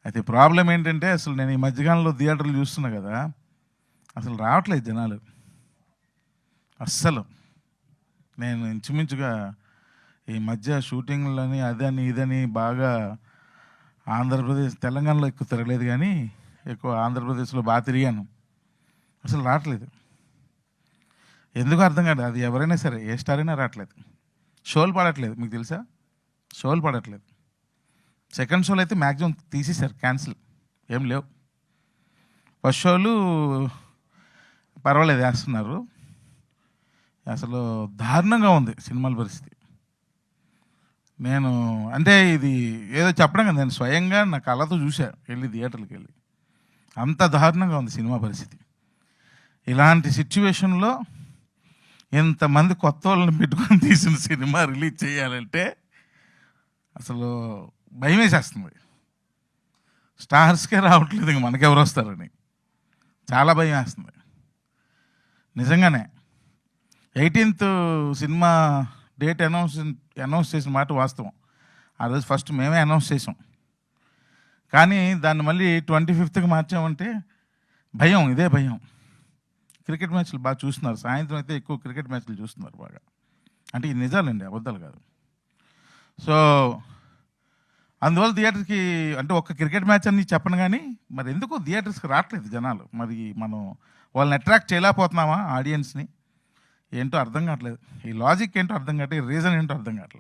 అయితే ప్రాబ్లం ఏంటంటే అసలు నేను ఈ మధ్యకాలంలో థియేటర్లు చూస్తున్నా కదా, అసలు రావట్లేదు జనాలు అస్సలు. నేను ఇంచుమించుగా ఈ మధ్య షూటింగ్లని అదని ఇదని బాగా ఆంధ్రప్రదేశ్ తెలంగాణలో ఎక్కువ తిరగలేదు, కానీ ఎక్కువ ఆంధ్రప్రదేశ్లో బాగా తిరిగాను. అసలు రావట్లేదు, ఎందుకు అర్థం కాదు. అది ఎవరైనా సరే ఏ స్టార్ అయినా రావట్లేదు. షోలు పడట్లేదు, మీకు తెలుసా? షోలు పడట్లేదు. సెకండ్ షోలు అయితే మ్యాక్సిమం తీసేశారు, క్యాన్సిల్, ఏం లేవు. ఫస్ట్ షోలు పర్వాలేదు వేస్తున్నారు. అసలు దారుణంగా ఉంది సినిమాల పరిస్థితి. నేను అంటే ఇది ఏదో చెప్పడం కదా, నేను స్వయంగా నా కళ్ళతో చూసా వెళ్ళి థియేటర్కి వెళ్ళి. అంత దారుణంగా ఉంది సినిమా పరిస్థితి. ఇలాంటి సిచ్యువేషన్లో ఇంతమంది కొత్త వాళ్ళని పెట్టుకొని తీసిన సినిమా రిలీజ్ చేయాలంటే అసలు భయం వేసేస్తుంది. స్టార్స్కే రావట్లేదు, ఇంక మనకెవరు వస్తారని చాలా భయం వేస్తుంది నిజంగానే. 18th సినిమా డేట్ అనౌన్స్ చేసిన మాట వాస్తవం. ఆ రోజు ఫస్ట్ మేమే అనౌన్స్ చేసాం, కానీ దాన్ని మళ్ళీ 25th మార్చామంటే భయం, ఇదే భయం. క్రికెట్ మ్యాచ్లు బాగా చూస్తున్నారు, సాయంత్రం అయితే ఎక్కువ క్రికెట్ మ్యాచ్లు చూస్తున్నారు బాగా. అంటే ఇది నిజాలండి, అబద్ధాలు కాదు. సో అందువల్ల థియేటర్కి అంటే ఒక్క క్రికెట్ మ్యాచ్ అని చెప్పను, కానీ మరి ఎందుకు థియేటర్స్కి రావట్లేదు జనాలు? మరి మనం వాళ్ళని అట్రాక్ట్ చేయలేకపోతున్నామా ఆడియన్స్ని? ఏంటో అర్థం కావట్లేదు. ఈ లాజిక్ ఏంటో అర్థం కావట్లేదు, రీజన్ ఏంటో అర్థం కావట్లేదు.